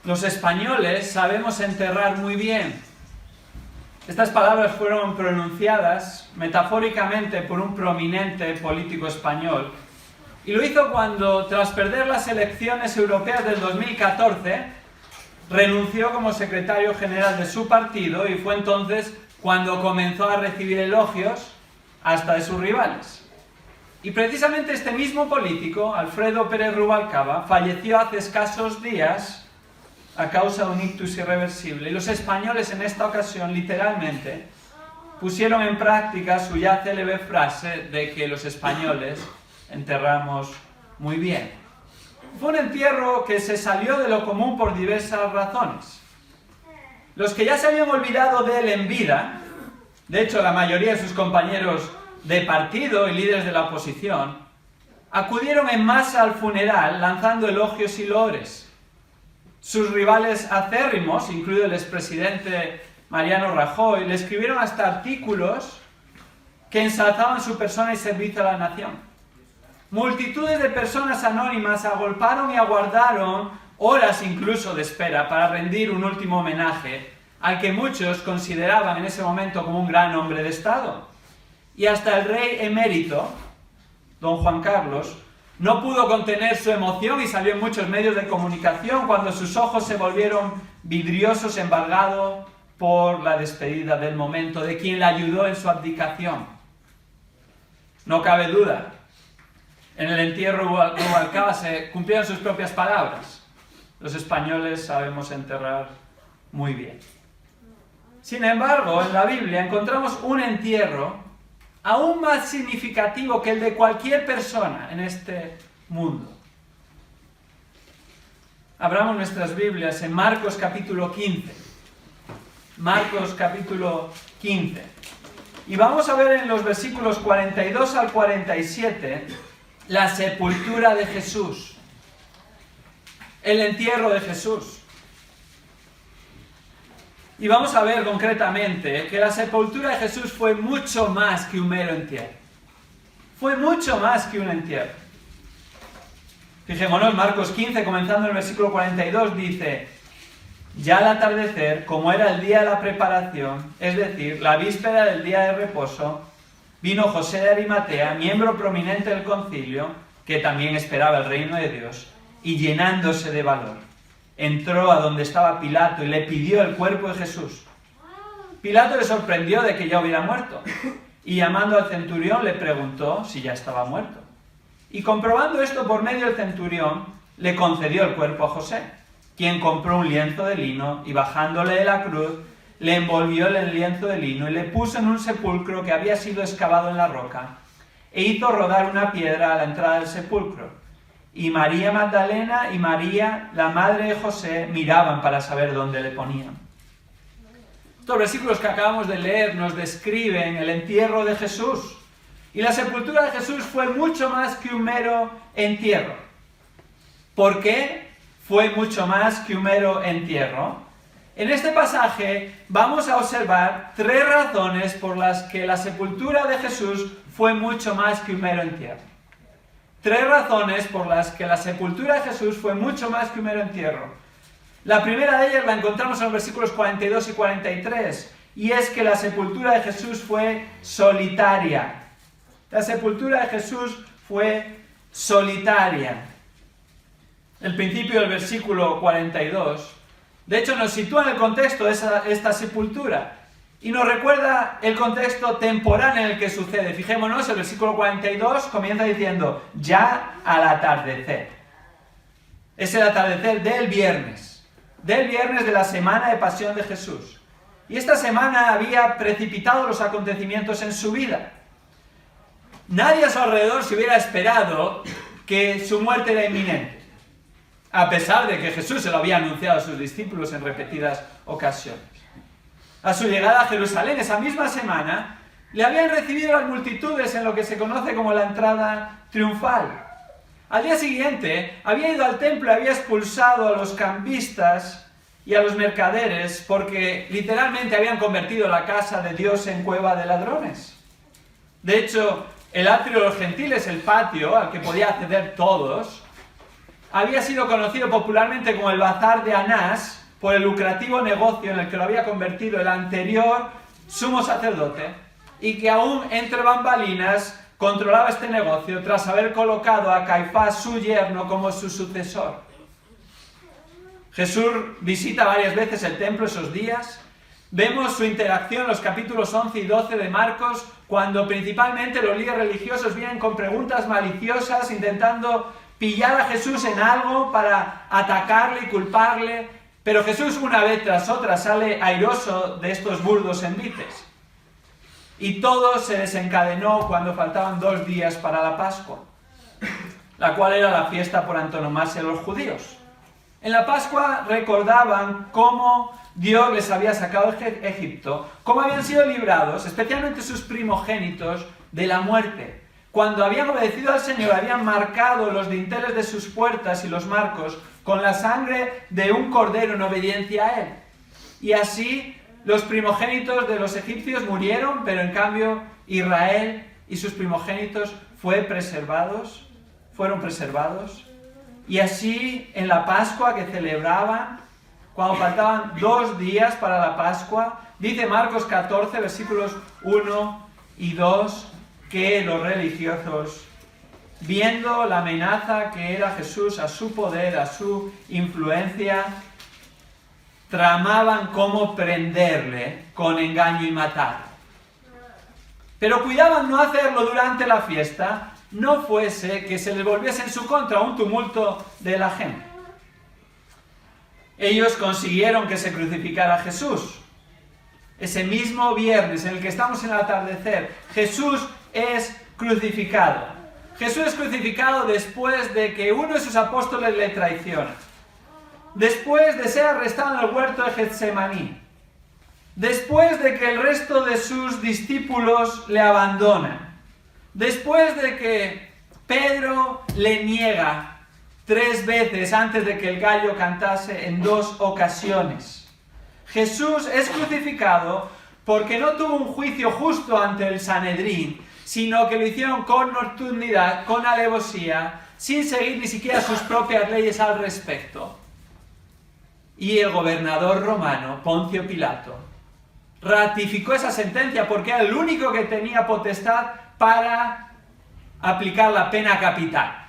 Los españoles sabemos enterrar muy bien. Estas palabras fueron pronunciadas metafóricamente por un prominente político español y lo hizo cuando, tras perder las elecciones europeas del 2014, renunció como secretario general de su partido y fue entonces cuando comenzó a recibir elogios hasta de sus rivales. Y precisamente este mismo político, Alfredo Pérez Rubalcaba, falleció hace escasos días a causa de un ictus irreversible. Y los españoles en esta ocasión, literalmente, pusieron en práctica su ya célebre frase de que los españoles enterramos muy bien. Fue un entierro que se salió de lo común por diversas razones. Los que ya se habían olvidado de él en vida, de hecho la mayoría de sus compañeros de partido y líderes de la oposición, acudieron en masa al funeral lanzando elogios y loores. Sus rivales acérrimos, incluido el expresidente Mariano Rajoy, le escribieron hasta artículos que ensalzaban su persona y servicio a la nación. Multitudes de personas anónimas agolparon y aguardaron horas incluso de espera para rendir un último homenaje al que muchos consideraban en ese momento como un gran hombre de Estado. Y hasta el rey emérito, don Juan Carlos, no pudo contener su emoción y salió en muchos medios de comunicación cuando sus ojos se volvieron vidriosos, embargados por la despedida del momento de quien le ayudó en su abdicación. No cabe duda, en el entierro de Rubalcaba se cumplieron sus propias palabras. Los españoles sabemos enterrar muy bien. Sin embargo, en la Biblia encontramos un entierro aún más significativo que el de cualquier persona en este mundo. Abramos nuestras Biblias en Marcos capítulo 15. Marcos capítulo 15. Y vamos a ver en los versículos 42 al 47 la sepultura de Jesús. El entierro de Jesús. Y vamos a ver concretamente que la sepultura de Jesús fue mucho más que un mero entierro. Fue mucho más que un entierro. Fijémonos, Marcos 15, comenzando en el versículo 42, dice: ya al atardecer, como era el día de la preparación, es decir, la víspera del día de reposo, vino José de Arimatea, miembro prominente del concilio, que también esperaba el reino de Dios, y llenándose de valor, entró a donde estaba Pilato y le pidió el cuerpo de Jesús. Pilato le sorprendió de que ya hubiera muerto y llamando al centurión le preguntó si ya estaba muerto. Y comprobando esto por medio del centurión, le concedió el cuerpo a José, quien compró un lienzo de lino y bajándole de la cruz, le envolvió en el lienzo de lino y le puso en un sepulcro que había sido excavado en la roca e hizo rodar una piedra a la entrada del sepulcro. Y María Magdalena y María, la madre de José, miraban para saber dónde le ponían. Estos versículos que acabamos de leer nos describen el entierro de Jesús. Y la sepultura de Jesús fue mucho más que un mero entierro. ¿Por qué fue mucho más que un mero entierro? En este pasaje vamos a observar 3 razones por las que la sepultura de Jesús fue mucho más que un mero entierro. 3 razones por las que la sepultura de Jesús fue mucho más que un mero entierro. La primera de ellas la encontramos en los versículos 42 y 43, y es que la sepultura de Jesús fue solitaria. La sepultura de Jesús fue solitaria. El principio del versículo 42, de hecho, nos sitúa en el contexto de esta sepultura y nos recuerda el contexto temporal en el que sucede. Fijémonos, el versículo 42 comienza diciendo, ya al atardecer. Es el atardecer del viernes de la semana de pasión de Jesús. Y esta semana había precipitado los acontecimientos en su vida. Nadie a su alrededor se hubiera esperado que su muerte era inminente, a pesar de que Jesús se lo había anunciado a sus discípulos en repetidas ocasiones. A su llegada a Jerusalén esa misma semana, le habían recibido las multitudes en lo que se conoce como la entrada triunfal. Al día siguiente, había ido al templo y había expulsado a los cambistas y a los mercaderes porque literalmente habían convertido la casa de Dios en cueva de ladrones. De hecho, el atrio de los gentiles, el patio al que podían acceder todos, había sido conocido popularmente como el Bazar de Anás por el lucrativo negocio en el que lo había convertido el anterior sumo sacerdote, y que aún entre bambalinas controlaba este negocio tras haber colocado a Caifás, su yerno, como su sucesor. Jesús visita varias veces el templo esos días. Vemos su interacción en los capítulos 11 y 12 de Marcos, cuando principalmente los líderes religiosos vienen con preguntas maliciosas, intentando pillar a Jesús en algo para atacarle y culparle, pero Jesús una vez tras otra sale airoso de estos burdos envites. Y todo se desencadenó cuando faltaban 2 días para la Pascua, la cual era la fiesta por antonomasia de los judíos. En la Pascua recordaban cómo Dios les había sacado de Egipto, cómo habían sido librados, especialmente sus primogénitos, de la muerte. Cuando habían obedecido al Señor, habían marcado los dinteles de sus puertas y los marcos con la sangre de un cordero en obediencia a Él. Y así los primogénitos de los egipcios murieron, pero en cambio Israel y sus primogénitos fueron preservados. Y así en la Pascua que celebraban, cuando faltaban 2 días para la Pascua, dice Marcos 14, versículos 1 y 2, que los religiosos, viendo la amenaza que era Jesús a su poder, a su influencia, tramaban cómo prenderle con engaño y matarlo. Pero cuidaban no hacerlo durante la fiesta, no fuese que se les volviese en su contra un tumulto de la gente. Ellos consiguieron que se crucificara a Jesús. Ese mismo viernes en el que estamos en el atardecer, Jesús es crucificado. Jesús es crucificado después de que uno de sus apóstoles le traiciona. Después de ser arrestado en el huerto de Getsemaní. Después de que el resto de sus discípulos le abandonan. Después de que Pedro le niega 3 veces antes de que el gallo cantase en 2 ocasiones. Jesús es crucificado porque no tuvo un juicio justo ante el Sanedrín, sino que lo hicieron con nocturnidad, con alevosía, sin seguir ni siquiera sus propias leyes al respecto. Y el gobernador romano, Poncio Pilato, ratificó esa sentencia porque era el único que tenía potestad para aplicar la pena capital.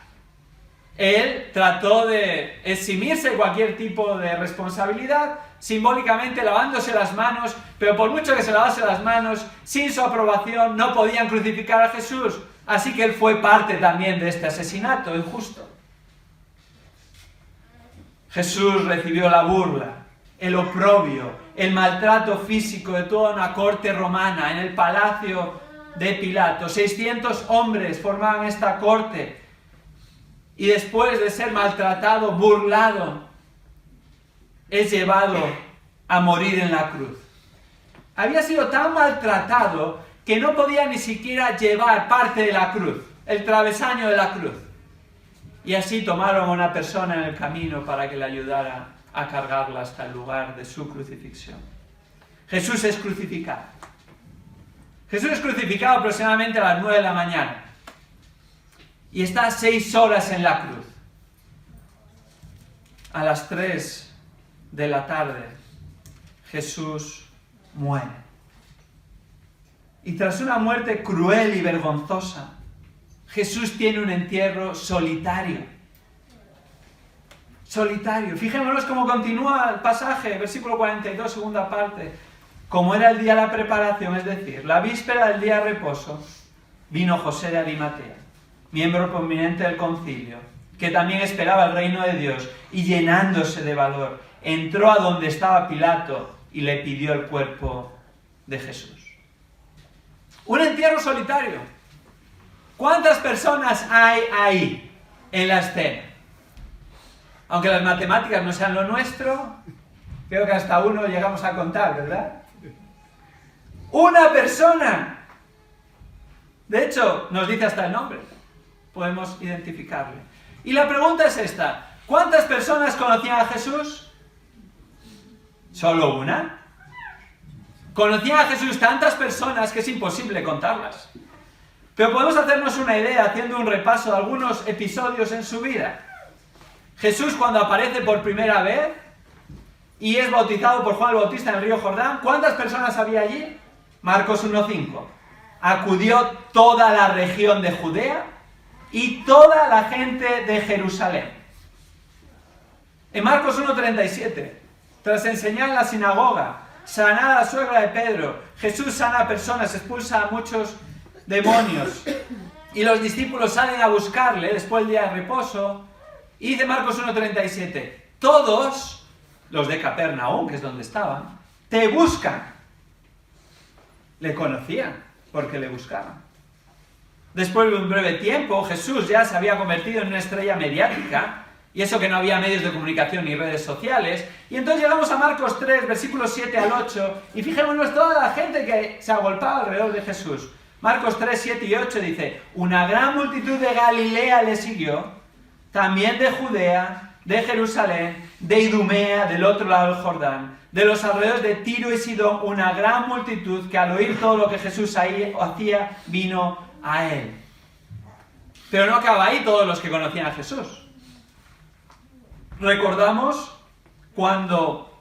Él trató de eximirse de cualquier tipo de responsabilidad, simbólicamente lavándose las manos, pero por mucho que se lavase las manos, sin su aprobación no podían crucificar a Jesús. Así que él fue parte también de este asesinato injusto. Jesús recibió la burla, el oprobio, el maltrato físico de toda una corte romana en el palacio de Pilato. 600 hombres formaban esta corte. Y después de ser maltratado, burlado, es llevado a morir en la cruz. Había sido tan maltratado que no podía ni siquiera llevar parte de la cruz, el travesaño de la cruz. Y así tomaron a una persona en el camino para que le ayudara a cargarla hasta el lugar de su crucifixión. Jesús es crucificado. Jesús es crucificado aproximadamente a las 9 de la mañana. Y está 6 horas en la cruz. A las 3 de la tarde, Jesús muere. Y tras una muerte cruel y vergonzosa, Jesús tiene un entierro solitario. Solitario. Fijémonos cómo continúa el pasaje, versículo 42, segunda parte. Como era el día de la preparación, es decir, la víspera del día de reposo, vino José de Arimatea, miembro prominente del concilio, que también esperaba el reino de Dios, y llenándose de valor, entró a donde estaba Pilato y le pidió el cuerpo de Jesús. Un entierro solitario. ¿Cuántas personas hay ahí en la escena? Aunque las matemáticas no sean lo nuestro, creo que hasta 1 llegamos a contar, ¿verdad? ¡Una persona! De hecho, nos dice hasta el nombre. Podemos identificarle. Y la pregunta es esta. ¿Cuántas personas conocían a Jesús? ¿Solo una? Conocían a Jesús tantas personas que es imposible contarlas. Pero podemos hacernos una idea haciendo un repaso de algunos episodios en su vida. Jesús, cuando aparece por primera vez y es bautizado por Juan el Bautista en el río Jordán, ¿cuántas personas había allí? Marcos 1:5. Acudió toda la región de Judea y toda la gente de Jerusalén. En Marcos 1:37, tras enseñar en la sinagoga, sanar a la suegra de Pedro, Jesús sana a personas, expulsa a muchos demonios, y los discípulos salen a buscarle después del día de reposo, y dice Marcos 1:37, todos los de Capernaum, que es donde estaban, te buscan. Le conocían porque le buscaban. Después de un breve tiempo, Jesús ya se había convertido en una estrella mediática, y eso que no había medios de comunicación ni redes sociales. Y entonces llegamos a Marcos 3, versículos 7 al 8, y fijémonos toda la gente que se agolpaba alrededor de Jesús. Marcos 3, 7 y 8 dice, una gran multitud de Galilea le siguió, también de Judea, de Jerusalén, de Idumea, del otro lado del Jordán, de los alrededores de Tiro y Sidón, una gran multitud que al oír todo lo que Jesús ahí hacía, vino a él. Pero no acaba ahí todos los que conocían a Jesús. Recordamos cuando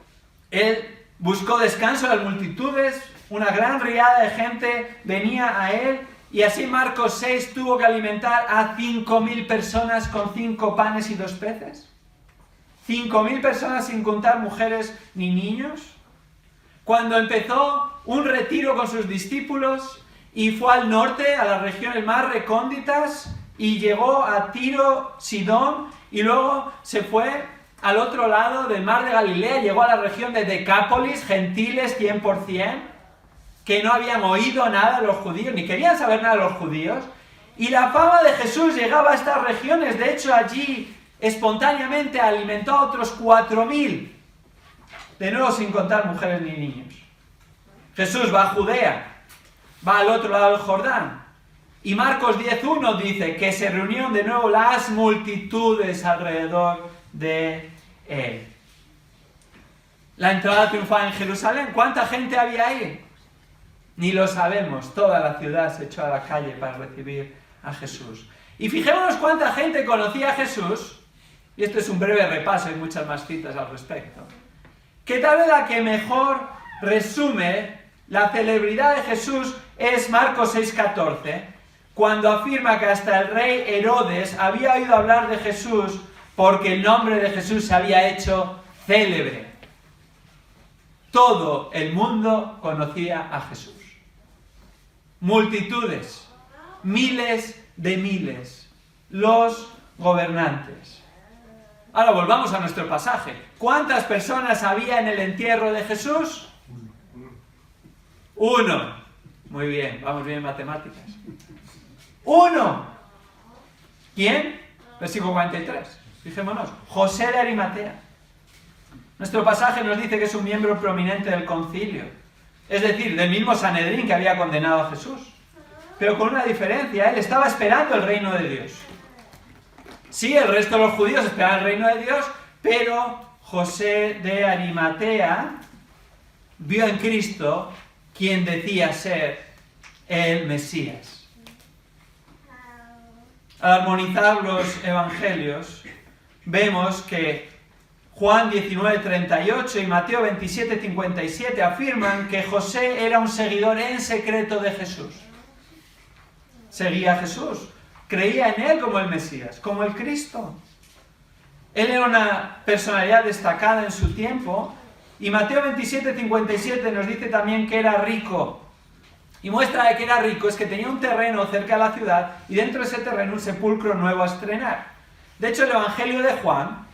él buscó descanso de las multitudes, una gran riada de gente venía a él, y así Marcos 6 tuvo que alimentar a 5.000 personas con 5 panes y 2 peces. 5.000 personas sin contar mujeres ni niños. Cuando empezó un retiro con sus discípulos y fue al norte, a las regiones más recónditas, y llegó a Tiro, Sidón, y luego se fue al otro lado del mar de Galilea, llegó a la región de Decápolis, gentiles 100%, que no habían oído nada de los judíos, ni querían saber nada de los judíos, y la fama de Jesús llegaba a estas regiones. De hecho, allí espontáneamente alimentó a otros 4.000, de nuevo sin contar mujeres ni niños. Jesús va a Judea, va al otro lado del Jordán, y Marcos 10:1 dice que se reunieron de nuevo las multitudes alrededor de él. La entrada triunfal en Jerusalén, ¿cuánta gente había ahí? Ni lo sabemos, toda la ciudad se echó a la calle para recibir a Jesús. Y fijémonos cuánta gente conocía a Jesús, y esto es un breve repaso, hay muchas más citas al respecto, que tal vez la que mejor resume la celebridad de Jesús es Marcos 6:14, cuando afirma que hasta el rey Herodes había oído hablar de Jesús porque el nombre de Jesús se había hecho célebre. Todo el mundo conocía a Jesús. Multitudes, miles de miles, los gobernantes. Ahora volvamos a nuestro pasaje. ¿Cuántas personas había en el entierro de Jesús? 1. Muy bien, vamos bien en matemáticas. 1. ¿Quién? Versículo 43. Fijémonos. José de Arimatea. Nuestro pasaje nos dice que es un miembro prominente del concilio. Es decir, del mismo Sanedrín que había condenado a Jesús. Pero con una diferencia, él estaba esperando el reino de Dios. Sí, el resto de los judíos esperaban el reino de Dios, pero José de Arimatea vio en Cristo quien decía ser el Mesías. Al armonizar los evangelios, vemos que Juan 19:38 y Mateo 27:57 afirman que José era un seguidor en secreto de Jesús. Seguía a Jesús, creía en él como el Mesías, como el Cristo. Él era una personalidad destacada en su tiempo, y Mateo 27:57 nos dice también que era rico. Y muestra de que era rico es que tenía un terreno cerca de la ciudad, y dentro de ese terreno un sepulcro nuevo a estrenar. De hecho, el Evangelio de Juan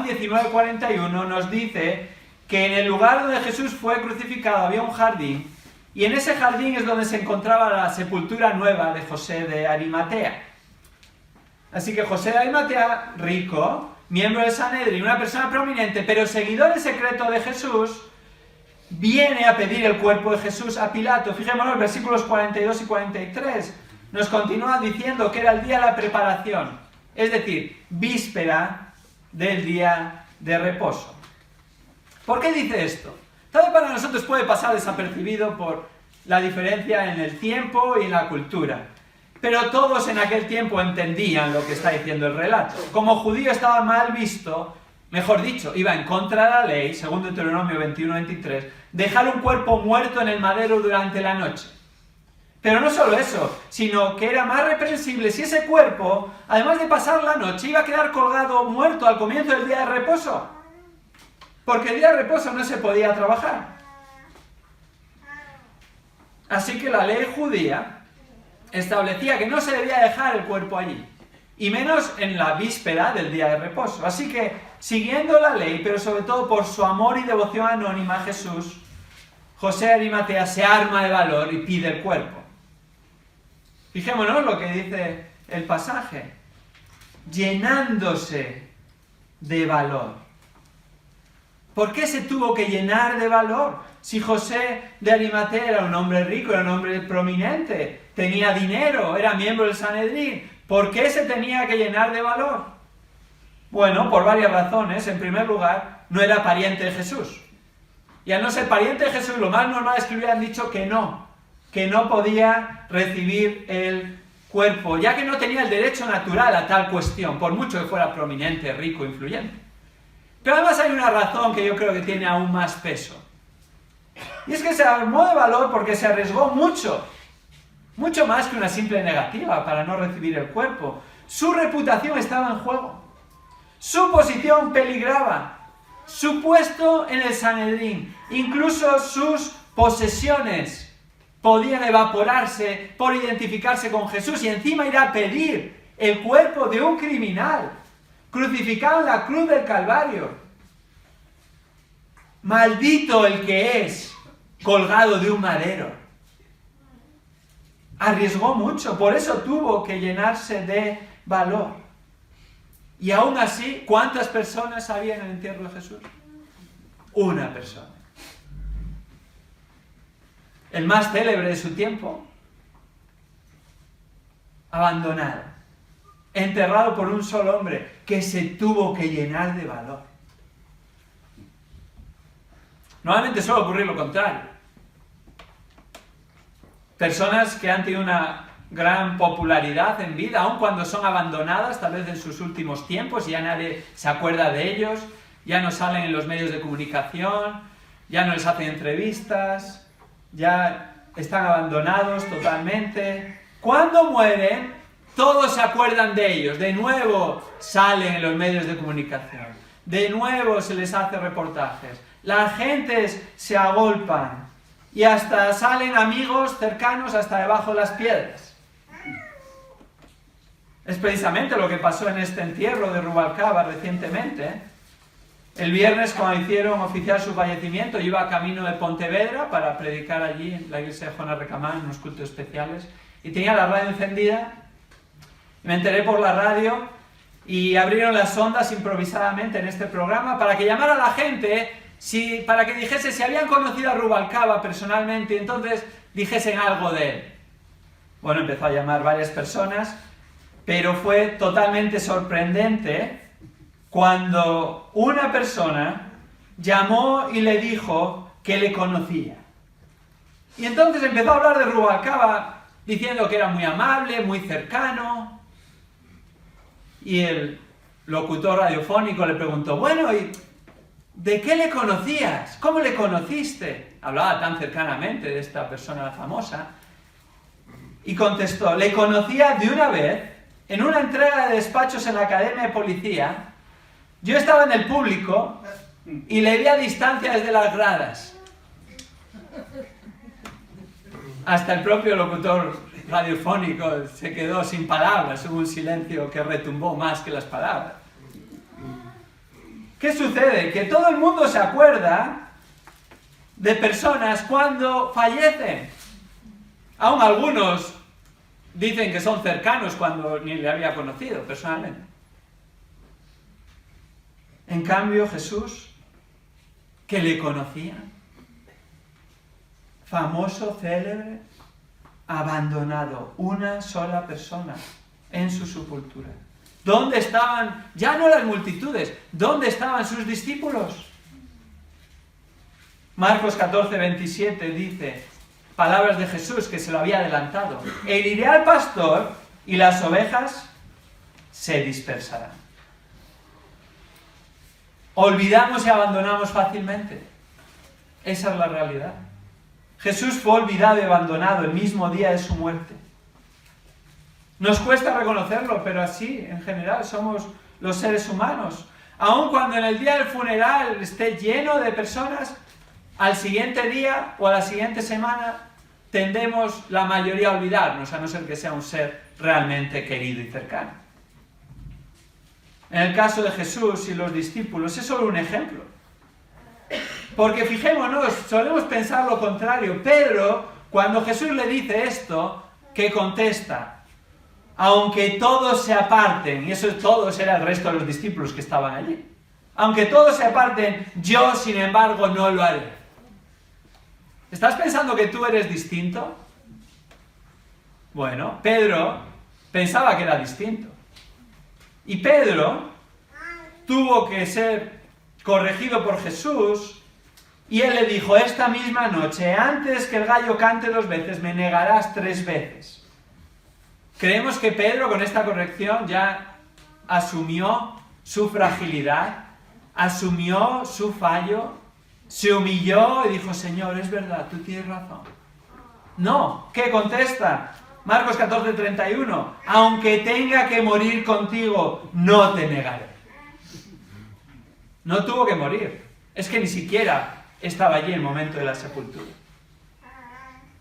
19:41 nos dice que en el lugar donde Jesús fue crucificado había un jardín, y en ese jardín es donde se encontraba la sepultura nueva de José de Arimatea. Así que José de Arimatea, rico, miembro del Sanedrín, una persona prominente, pero seguidor en secreto de Jesús, viene a pedir el cuerpo de Jesús a Pilato. Fijémonos, versículos 42 y 43 nos continúa diciendo que era el día de la preparación, es decir, víspera del día de reposo. ¿Por qué dice esto? Tal vez para nosotros puede pasar desapercibido por la diferencia en el tiempo y en la cultura. pero todos en aquel tiempo entendían lo que está diciendo el relato. Como judío estaba mal visto, mejor dicho, iba en contra de la ley, según Deuteronomio 21-23, dejar un cuerpo muerto en el madero durante la noche. Pero no solo eso, sino que era más reprensible si ese cuerpo, además de pasar la noche, iba a quedar colgado muerto al comienzo del día de reposo. Porque el día de reposo no se podía trabajar. Así que la ley judía establecía que no se debía dejar el cuerpo allí, y menos en la víspera del día de reposo. Así que, siguiendo la ley, pero sobre todo por su amor y devoción anónima a Jesús, José de Arimatea se arma de valor y pide el cuerpo. Fijémonos lo que dice el pasaje, llenándose de valor. ¿Por qué se tuvo que llenar de valor? Si José de Arimatea era un hombre rico, era un hombre prominente, tenía dinero, era miembro del Sanedrín, ¿por qué se tenía que llenar de valor? Bueno, por varias razones. En primer lugar, no era pariente de Jesús. Y al no ser pariente de Jesús, lo más normal es que le hubieran dicho que no podía recibir el cuerpo, ya que no tenía el derecho natural a tal cuestión, por mucho que fuera prominente, rico, influyente. Pero además hay una razón que yo creo que tiene aún más peso. Y es que se armó de valor porque se arriesgó mucho más que una simple negativa para no recibir el cuerpo. Su reputación estaba en juego, su posición peligraba, su puesto en el Sanedrín, incluso sus posesiones podían evaporarse por identificarse con Jesús y encima ir a pedir el cuerpo de un criminal crucificado en la cruz del Calvario. Maldito el que es colgado de un madero. Arriesgó mucho, por eso tuvo que llenarse de valor. Y aún así, ¿cuántas personas había en el entierro de Jesús? Una persona. El más célebre de su tiempo, abandonado, enterrado por un solo hombre que se tuvo que llenar de valor. Normalmente suele ocurrir lo contrario. Personas que han tenido una gran popularidad en vida, aun cuando son abandonadas, tal vez en sus últimos tiempos, ya nadie se acuerda de ellos, ya no salen en los medios de comunicación, ya no les hacen entrevistas, ya están abandonados totalmente. Cuando mueren, todos se acuerdan de ellos, de nuevo salen en los medios de comunicación, de nuevo se les hace reportajes, las gentes se agolpan y hasta salen amigos cercanos hasta debajo de las piedras. Es precisamente lo que pasó en este entierro de Rubalcaba recientemente. El viernes, cuando hicieron oficial su fallecimiento, yo iba camino de Pontevedra para predicar allí en la iglesia de Jonas Recamán, en unos cultos especiales, y tenía la radio encendida. Me enteré por la radio y abrieron las ondas improvisadamente en este programa para que llamara a la gente, para que dijese si habían conocido a Rubalcaba personalmente y entonces dijesen algo de él. Bueno, empezó a llamar varias personas, pero fue totalmente sorprendente cuando una persona llamó y le dijo que le conocía. Y entonces empezó a hablar de Rubalcaba diciendo que era muy amable, muy cercano. Y el locutor radiofónico le preguntó, bueno, ¿y de qué le conocías? ¿Cómo le conociste? Hablaba tan cercanamente de esta persona famosa. Y contestó, le conocía de una vez en una entrega de despachos en la Academia de Policía. Yo estaba en el público y le vi a distancia desde las gradas. Hasta el propio locutor radiofónico se quedó sin palabras, hubo un silencio que retumbó más que las palabras. ¿Qué sucede? Que todo el mundo se acuerda de personas cuando fallecen. Aún algunos dicen que son cercanos cuando ni le había conocido personalmente. En cambio, Jesús, que le conocía, famoso, célebre, abandonado, una sola persona en su sepultura. ¿Dónde estaban, ya no las multitudes, dónde estaban sus discípulos? Marcos 14:27 dice, palabras de Jesús que se lo había adelantado, e iré al pastor y las ovejas se dispersarán. Olvidamos y abandonamos fácilmente. Esa es la realidad. Jesús fue olvidado y abandonado el mismo día de su muerte. Nos cuesta reconocerlo, pero así, en general, somos los seres humanos. Aun cuando en el día del funeral esté lleno de personas, al siguiente día o a la siguiente semana tendemos la mayoría a olvidarnos, a no ser que sea un ser realmente querido y cercano. En el caso de Jesús y los discípulos es solo un ejemplo. Porque fijémonos, solemos pensar lo contrario. Pedro, cuando Jesús le dice esto, ¿qué contesta? Aunque todos se aparten, y eso todos era el resto de los discípulos que estaban allí. Aunque todos se aparten, yo sin embargo no lo haré. ¿Estás pensando que tú eres distinto? Bueno, Pedro pensaba que era distinto. Y Pedro tuvo que ser corregido por Jesús y él le dijo, esta misma noche, antes que el gallo cante 2 veces, me negarás 3 veces. Creemos que Pedro con esta corrección ya asumió su fragilidad, asumió su fallo, se humilló y dijo, Señor, es verdad, tú tienes razón. No, ¿qué contesta? Marcos 14:31, aunque tenga que morir contigo, no te negaré. No tuvo que morir, es que ni siquiera estaba allí en el momento de la sepultura.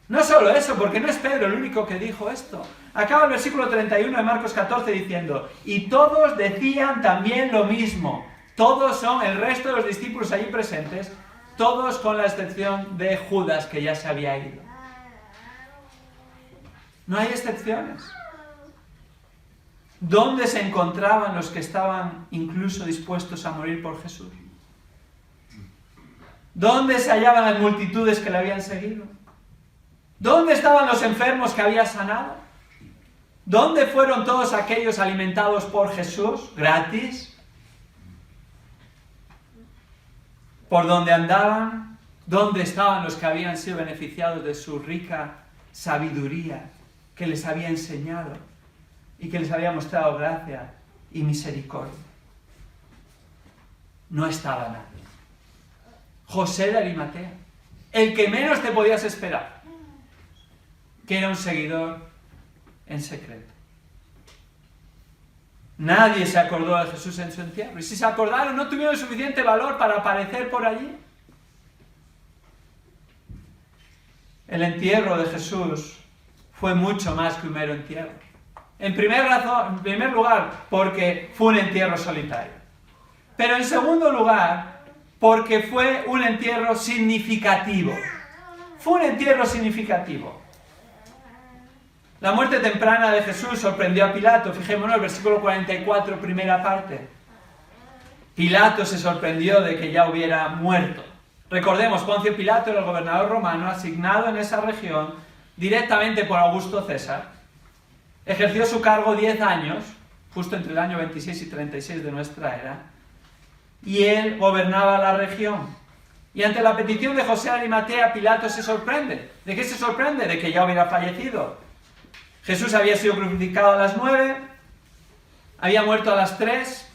No solo eso, porque no es Pedro el único que dijo esto. Acaba el versículo 31 de Marcos 14 diciendo, y todos decían también lo mismo. Todos son, el resto de los discípulos allí presentes, todos con la excepción de Judas, que ya se había ido. No hay excepciones. ¿Dónde se encontraban los que estaban incluso dispuestos a morir por Jesús? ¿Dónde se hallaban las multitudes que le habían seguido? ¿Dónde estaban los enfermos que había sanado? ¿Dónde fueron todos aquellos alimentados por Jesús, gratis? ¿Por dónde andaban? ¿Dónde estaban los que habían sido beneficiados de su rica sabiduría, que les había enseñado y que les había mostrado gracia y misericordia? No estaba nadie. José de Arimatea, el que menos te podías esperar, que era un seguidor en secreto. Nadie se acordó de Jesús en su entierro. Y si se acordaron, no tuvieron suficiente valor para aparecer por allí. El entierro de Jesús fue mucho más que un mero entierro. En primer lugar, porque fue un entierro solitario. Pero en segundo lugar, porque fue un entierro significativo. Fue un entierro significativo. La muerte temprana de Jesús sorprendió a Pilato. Fijémonos, el versículo 44, primera parte. Pilato se sorprendió de que ya hubiera muerto. Recordemos, Poncio Pilato era el gobernador romano asignado en esa región directamente por Augusto César. Ejerció su cargo 10 años, justo entre el año 26 y 36 de nuestra era, y él gobernaba la región. Y ante la petición de José de Arimatea, Pilato se sorprende. ¿De qué se sorprende? De que ya hubiera fallecido. Jesús había sido crucificado a las 9, había muerto a las 3,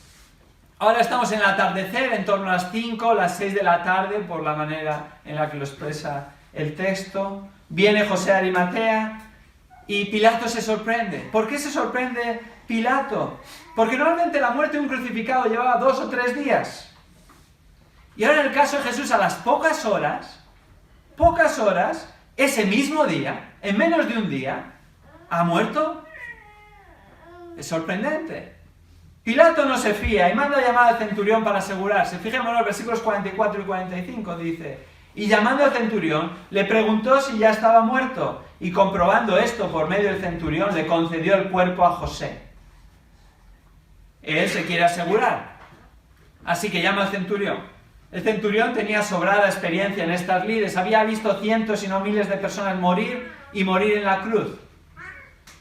ahora estamos en el atardecer, en torno a las 5, las 6 de la tarde, por la manera en la que lo expresa el texto. Viene José de Arimatea y Pilato se sorprende. ¿Por qué se sorprende Pilato? Porque normalmente la muerte de un crucificado llevaba 2 o 3 días. Y ahora en el caso de Jesús, a las pocas horas, ese mismo día, en menos de un día, ¿ha muerto? Es sorprendente. Pilato no se fía y manda a llamar al centurión para asegurarse. Fijémonos en los versículos 44 y 45, dice, y llamando al centurión, le preguntó si ya estaba muerto, y comprobando esto por medio del centurión, le concedió el cuerpo a José. Él se quiere asegurar, así que llama al centurión. El centurión tenía sobrada experiencia en estas lides, había visto cientos y no miles de personas morir y morir en la cruz.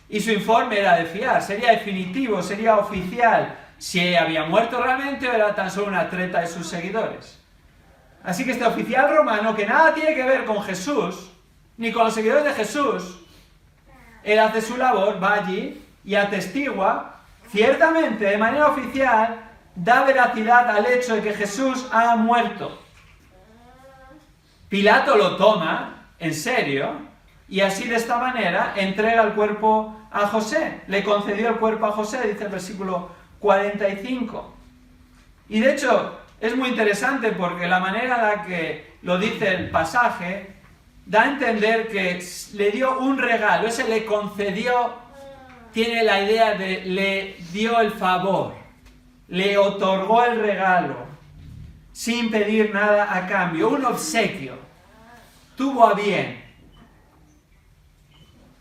Y su informe era de fiar, sería definitivo, sería oficial, si había muerto realmente o era tan solo una treta de sus seguidores. Así que este oficial romano, que nada tiene que ver con Jesús, ni con los seguidores de Jesús, él hace su labor, va allí y atestigua, ciertamente, de manera oficial, da veracidad al hecho de que Jesús ha muerto. Pilato lo toma en serio y así de esta manera entrega el cuerpo a José. Le concedió el cuerpo a José, dice el versículo 45. Y de hecho es muy interesante porque la manera en la que lo dice el pasaje da a entender que le dio un regalo, ese le concedió, tiene la idea de le dio el favor, le otorgó el regalo, sin pedir nada a cambio, un obsequio, tuvo a bien.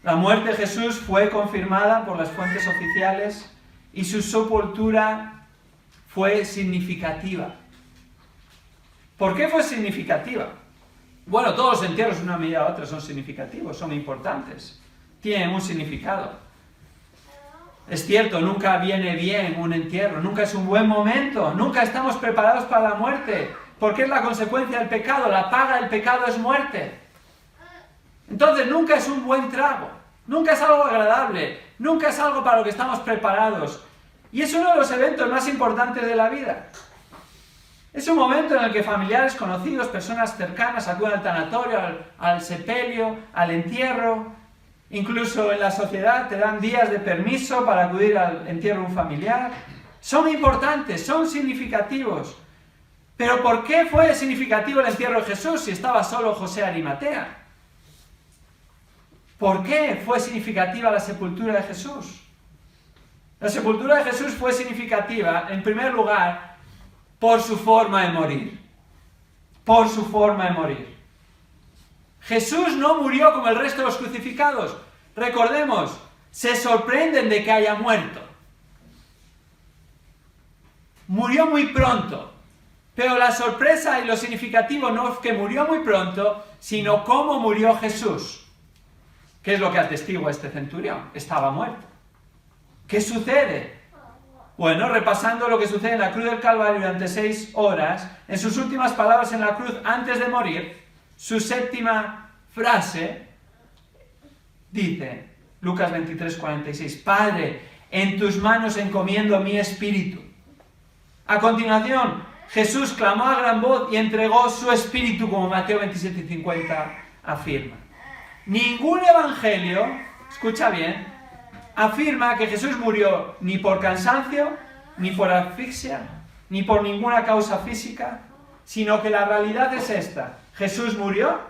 La muerte de Jesús fue confirmada por las fuentes oficiales y su sepultura fue significativa. ¿Por qué fue significativa? Bueno, todos los entierros de una medida u otra son significativos, son importantes, tienen un significado. Es cierto, nunca viene bien un entierro, nunca es un buen momento, nunca estamos preparados para la muerte, porque es la consecuencia del pecado, la paga del pecado es muerte. Entonces nunca es un buen trago, nunca es algo agradable, nunca es algo para lo que estamos preparados. Y es uno de los eventos más importantes de la vida. Es un momento en el que familiares, conocidos, personas cercanas acuden al tanatorio, al sepelio, al entierro. Incluso en la sociedad te dan días de permiso para acudir al entierro de un familiar. Son importantes, son significativos. Pero ¿por qué fue significativo el entierro de Jesús si estaba solo José de Arimatea? ¿Por qué fue significativa la sepultura de Jesús? La sepultura de Jesús fue significativa, en primer lugar, por su forma de morir. Por su forma de morir. Jesús no murió como el resto de los crucificados. Recordemos, se sorprenden de que haya muerto. Murió muy pronto. Pero la sorpresa y lo significativo no es que murió muy pronto, sino cómo murió Jesús. ¿Qué es lo que atestigua este centurión? Estaba muerto. ¿Qué sucede? Bueno, repasando lo que sucede en la cruz del Calvario durante 6 horas, en sus últimas palabras en la cruz antes de morir, su séptima frase dice, Lucas 23:46, Padre, en tus manos encomiendo mi espíritu. A continuación, Jesús clamó a gran voz y entregó su espíritu, como Mateo 27:50 afirma. Ningún evangelio, escucha bien, afirma que Jesús murió ni por cansancio, ni por asfixia, ni por ninguna causa física, sino que la realidad es esta. Jesús murió,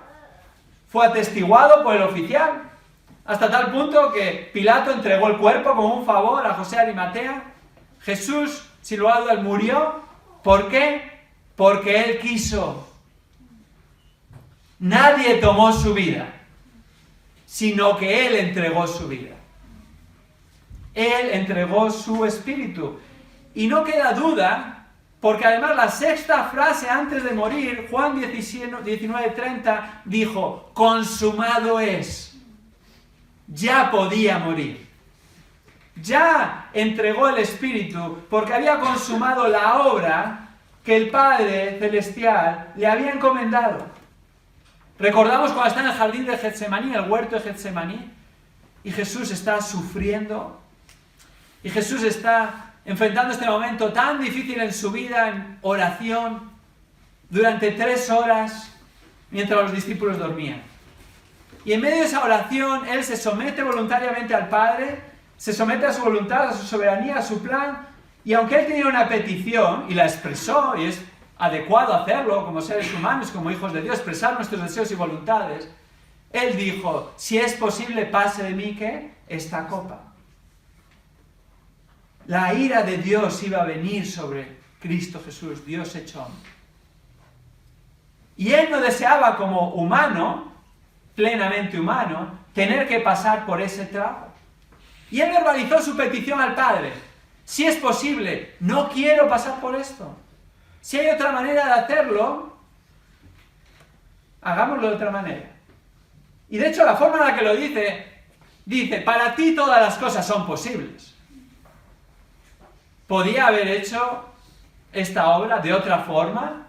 fue atestiguado por el oficial, hasta tal punto que Pilato entregó el cuerpo como un favor a José de Arimatea. Jesús, sin lugar a dudas, murió. ¿Por qué? Porque Él quiso. Nadie tomó su vida, sino que Él entregó su vida. Él entregó su espíritu. Y no queda duda, porque además la sexta frase antes de morir, Juan 19:30, dijo, consumado es. Ya podía morir. Ya entregó el espíritu, porque había consumado la obra que el Padre Celestial le había encomendado. Recordamos cuando está en el jardín de Getsemaní, el huerto de Getsemaní, y Jesús está sufriendo, y Jesús está enfrentando este momento tan difícil en su vida, en oración, durante 3 horas, mientras los discípulos dormían. Y en medio de esa oración, Él se somete voluntariamente al Padre, se somete a su voluntad, a su soberanía, a su plan, y aunque Él tenía una petición, y la expresó, y es adecuado hacerlo como seres humanos, como hijos de Dios, expresar nuestros deseos y voluntades, Él dijo, si es posible, pase de mí, ¿qué? Esta copa. La ira de Dios iba a venir sobre Cristo Jesús, Dios hecho hombre. Y Él no deseaba como humano, plenamente humano, tener que pasar por ese trago. Y Él verbalizó su petición al Padre. Si es posible, no quiero pasar por esto. Si hay otra manera de hacerlo, hagámoslo de otra manera. Y de hecho la forma en la que lo dice, para ti todas las cosas son posibles. ¿Podía haber hecho esta obra de otra forma?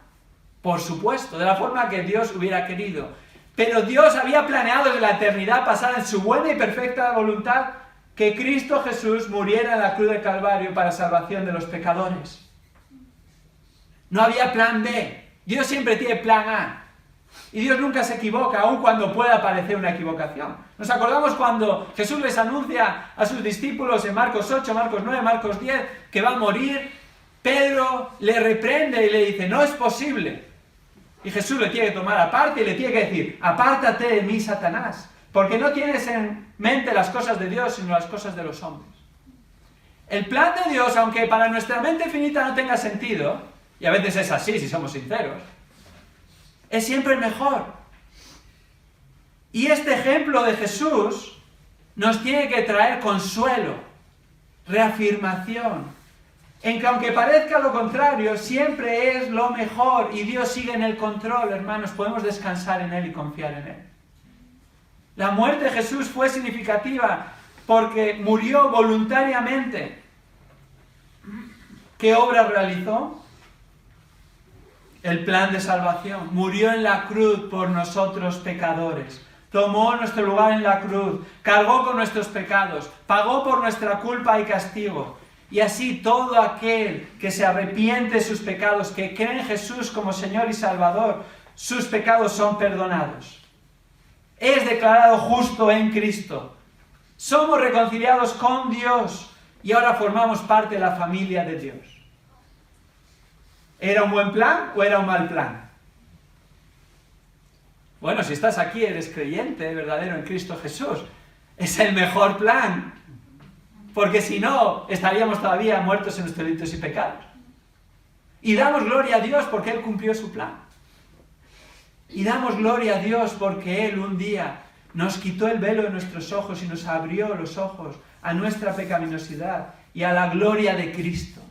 Por supuesto, de la forma que Dios hubiera querido. Pero Dios había planeado desde la eternidad pasada en su buena y perfecta voluntad que Cristo Jesús muriera en la cruz del Calvario para salvación de los pecadores. No había plan B. Dios siempre tiene plan A. Y Dios nunca se equivoca, aun cuando pueda parecer una equivocación. Nos acordamos cuando Jesús les anuncia a sus discípulos en Marcos 8, Marcos 9, Marcos 10, que va a morir. Pedro le reprende y le dice, no es posible. Y Jesús le tiene que tomar aparte y le tiene que decir, apártate de mí, Satanás, porque no tienes en mente las cosas de Dios, sino las cosas de los hombres. El plan de Dios, aunque para nuestra mente finita no tenga sentido, y a veces es así si somos sinceros, es siempre el mejor. Y este ejemplo de Jesús nos tiene que traer consuelo, reafirmación, en que aunque parezca lo contrario, siempre es lo mejor y Dios sigue en el control, hermanos, podemos descansar en Él y confiar en Él. La muerte de Jesús fue significativa porque murió voluntariamente. ¿Qué obra realizó? El plan de salvación. Murió en la cruz por nosotros pecadores. Tomó nuestro lugar en la cruz. Cargó con nuestros pecados. Pagó por nuestra culpa y castigo. Y así todo aquel que se arrepiente de sus pecados, que cree en Jesús como Señor y Salvador, sus pecados son perdonados. Es declarado justo en Cristo. Somos reconciliados con Dios y ahora formamos parte de la familia de Dios. ¿Era un buen plan o era un mal plan? Bueno, si estás aquí, eres creyente verdadero en Cristo Jesús. Es el mejor plan. Porque si no, estaríamos todavía muertos en nuestros delitos y pecados. Y damos gloria a Dios porque Él cumplió su plan. Y damos gloria a Dios porque Él un día nos quitó el velo de nuestros ojos y nos abrió los ojos a nuestra pecaminosidad y a la gloria de Cristo.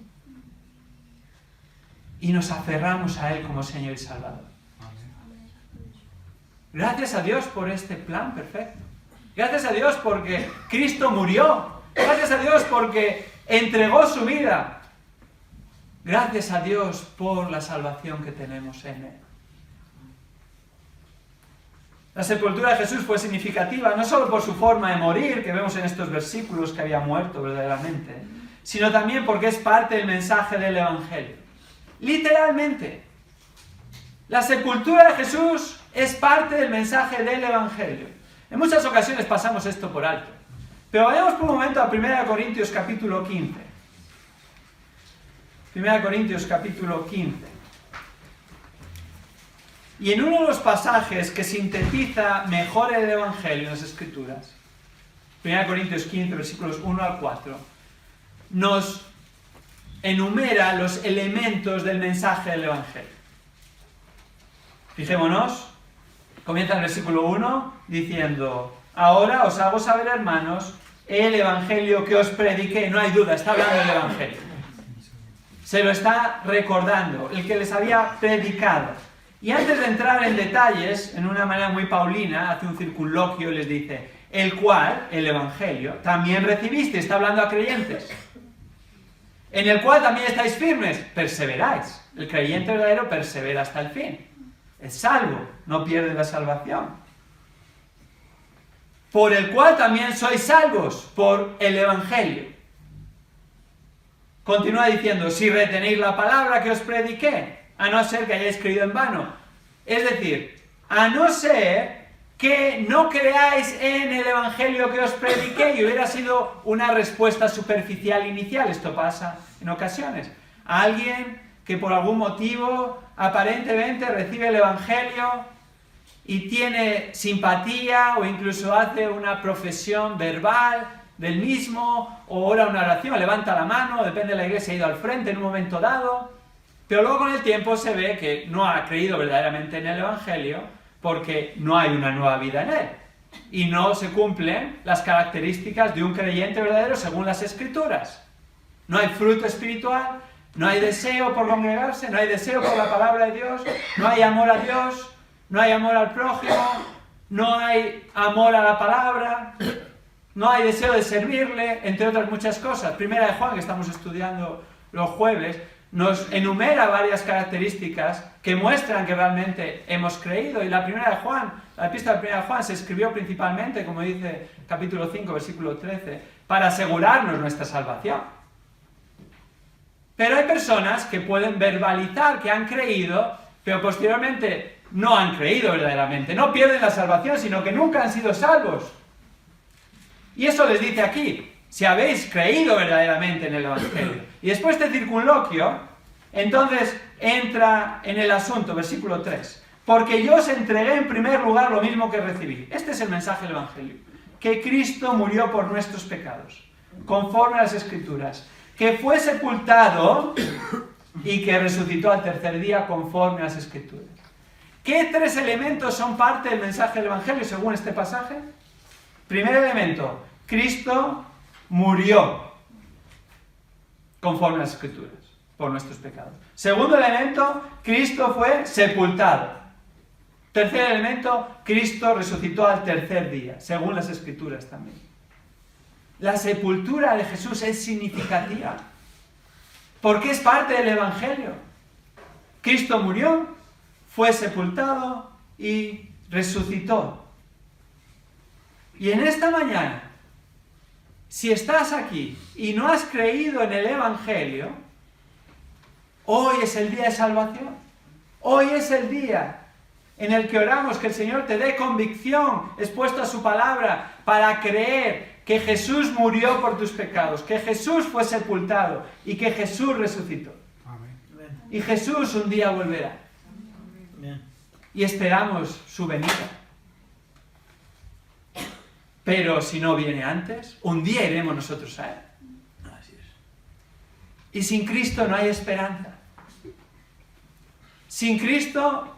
Y nos aferramos a Él como Señor y Salvador. Gracias a Dios por este plan perfecto. Gracias a Dios porque Cristo murió. Gracias a Dios porque entregó su vida. Gracias a Dios por la salvación que tenemos en Él. La sepultura de Jesús fue significativa no solo por su forma de morir, que vemos en estos versículos que había muerto verdaderamente, sino también porque es parte del mensaje del Evangelio. Literalmente, la sepultura de Jesús es parte del mensaje del Evangelio. En muchas ocasiones pasamos esto por alto. Pero vayamos por un momento a 1 Corintios capítulo 15. 1 Corintios capítulo 15. Y en uno de los pasajes que sintetiza mejor el Evangelio en las Escrituras, 1 Corintios 15, versículos 1 al 4, nos enumera los elementos del mensaje del Evangelio. Fijémonos, comienza el versículo 1 diciendo: ahora os hago saber, hermanos, el Evangelio que os prediqué. No hay duda, está hablando del Evangelio. Se lo está recordando, el que les había predicado. Y antes de entrar en detalles, en una manera muy paulina, hace un circunloquio y les dice: el cual, el Evangelio, también recibiste. Está hablando a creyentes. En el cual también estáis firmes, perseveráis. El creyente verdadero persevera hasta el fin. Es salvo, no pierde la salvación. Por el cual también sois salvos, por el Evangelio. Continúa diciendo: si retenéis la palabra que os prediqué, a no ser que hayáis creído en vano. Es decir, a no ser que no creáis en el Evangelio que os prediqué, y hubiera sido una respuesta superficial inicial. Esto pasa en ocasiones. Alguien que por algún motivo aparentemente recibe el Evangelio y tiene simpatía o incluso hace una profesión verbal del mismo o ora una oración, levanta la mano, depende de la iglesia, ha ido al frente en un momento dado, pero luego con el tiempo se ve que no ha creído verdaderamente en el Evangelio porque no hay una nueva vida en él y no se cumplen las características de un creyente verdadero según las Escrituras. No hay fruto espiritual, no hay deseo por congregarse, no hay deseo por la palabra de Dios, no hay amor a Dios, no hay amor al prójimo, no hay amor a la palabra, no hay deseo de servirle, entre otras muchas cosas. Primera de Juan, que estamos estudiando los jueves, nos enumera varias características que muestran que realmente hemos creído. Y la epístola de 1 Juan se escribió principalmente, como dice capítulo 5, versículo 13, para asegurarnos nuestra salvación. Pero hay personas que pueden verbalizar que han creído, pero posteriormente no han creído verdaderamente. No pierden la salvación, sino que nunca han sido salvos. Y eso les dice aquí, si habéis creído verdaderamente en el Evangelio. Y después de este circunloquio, entonces entra en el asunto, versículo 3. Porque yo os entregué en primer lugar lo mismo que recibí. Este es el mensaje del Evangelio. Que Cristo murió por nuestros pecados, conforme a las Escrituras. Que fue sepultado y que resucitó al tercer día, conforme a las Escrituras. ¿Qué tres elementos son parte del mensaje del Evangelio según este pasaje? Primer elemento, Cristo murió conforme a las Escrituras, por nuestros pecados. Segundo elemento, Cristo fue sepultado. Tercer elemento, Cristo resucitó al tercer día, según las Escrituras también. La sepultura de Jesús es significativa, porque es parte del Evangelio. Cristo murió, fue sepultado y resucitó. Y en esta mañana, si estás aquí y no has creído en el Evangelio, hoy es el día de salvación. Hoy es el día en el que oramos que el Señor te dé convicción expuesta a su palabra para creer que Jesús murió por tus pecados, que Jesús fue sepultado y que Jesús resucitó. Amén. Y Jesús un día volverá. Amén. Y esperamos su venida. Pero si no viene antes, un día iremos nosotros a Él. Así es. Y sin Cristo no hay esperanza. Sin Cristo,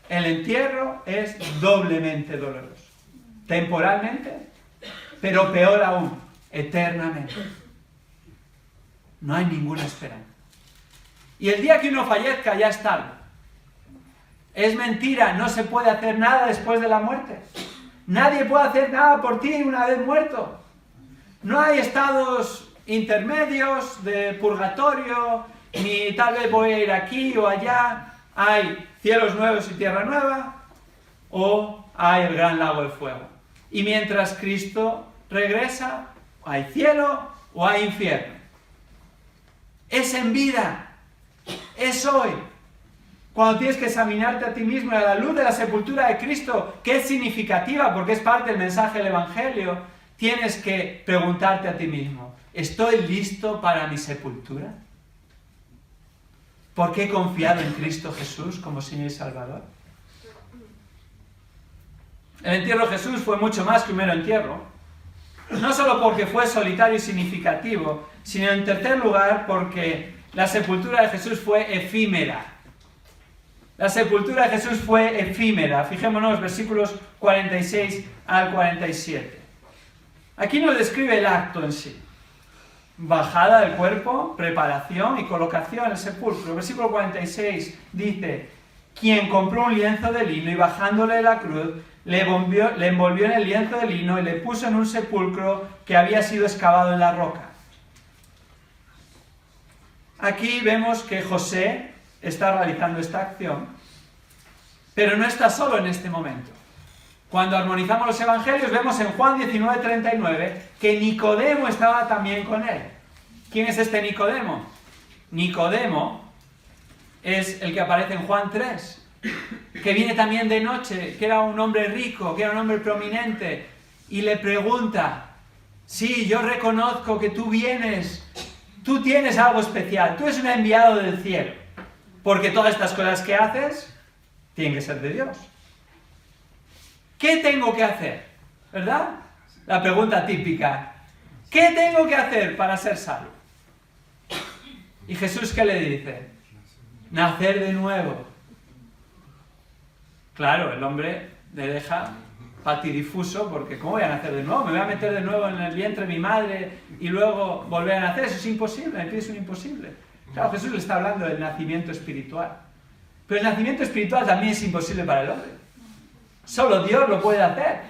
el entierro es doblemente doloroso. Temporalmente, pero peor aún, eternamente. No hay ninguna esperanza. Y el día que uno fallezca ya es tarde. Es mentira, no se puede hacer nada después de la muerte. Nadie puede hacer nada por ti una vez muerto. No hay estados intermedios de purgatorio, ni tal vez voy a ir aquí o allá. Hay cielos nuevos y tierra nueva, o hay el gran lago de fuego. Y mientras Cristo regresa, hay cielo o hay infierno. Es en vida, es hoy. Cuando tienes que examinarte a ti mismo y a la luz de la sepultura de Cristo, que es significativa porque es parte del mensaje del Evangelio, tienes que preguntarte a ti mismo, ¿estoy listo para mi sepultura? ¿Por qué he confiado en Cristo Jesús como Señor y Salvador? El entierro de Jesús fue mucho más que un mero entierro. No solo porque fue solitario y significativo, sino en tercer lugar porque la sepultura de Jesús fue efímera. La sepultura de Jesús fue efímera. Fijémonos, versículos 46 al 47. Aquí nos describe el acto en sí. Bajada del cuerpo, preparación y colocación en el sepulcro. Versículo 46 dice: quien compró un lienzo de lino y bajándole de la cruz, le envolvió en el lienzo de lino y le puso en un sepulcro que había sido excavado en la roca. Aquí vemos que José está realizando esta acción, pero no está solo en este momento. Cuando armonizamos los evangelios vemos en Juan 19:39 que Nicodemo estaba también con él. ¿Quién es este Nicodemo? Nicodemo es el que aparece en Juan 3, que viene también de noche, que era un hombre rico, que era un hombre prominente, y le pregunta: sí, yo reconozco que tú vienes, tú tienes algo especial, tú eres un enviado del cielo, porque todas estas cosas que haces tienen que ser de Dios. ¿Qué tengo que hacer? ¿Verdad? La pregunta típica. ¿Qué tengo que hacer para ser salvo? ¿Y Jesús qué le dice? Nacer de nuevo. Claro, el hombre le deja patidifuso porque ¿cómo voy a nacer de nuevo? ¿Me voy a meter de nuevo en el vientre de mi madre y luego volver a nacer? Eso es imposible, me pides un imposible. Claro, Jesús le está hablando del nacimiento espiritual. Pero el nacimiento espiritual también es imposible para el hombre. Solo Dios lo puede hacer.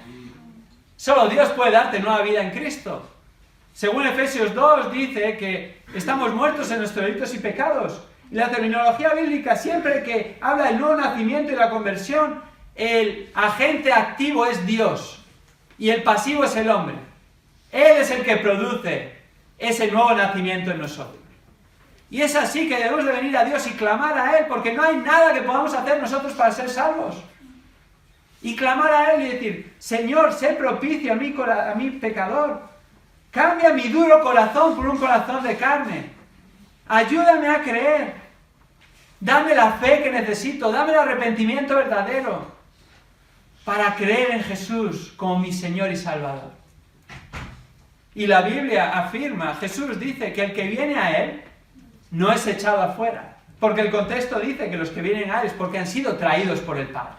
Solo Dios puede darte nueva vida en Cristo. Según Efesios 2 dice que estamos muertos en nuestros delitos y pecados Y la terminología bíblica, siempre que habla del nuevo nacimiento y la conversión, el agente activo es Dios y el pasivo es el hombre. Él es el que produce ese nuevo nacimiento en nosotros. Y es así que debemos de venir a Dios y clamar a Él, porque no hay nada que podamos hacer nosotros para ser salvos. Y clamar a Él y decir, Señor, sé propicio a mi pecador. Cambia mi duro corazón por un corazón de carne. Ayúdame a creer. Dame la fe que necesito. Dame el arrepentimiento verdadero para creer en Jesús como mi Señor y Salvador. Y la Biblia afirma, Jesús dice que el que viene a Él no es echado afuera. Porque el contexto dice que los que vienen a Él es porque han sido traídos por el Padre.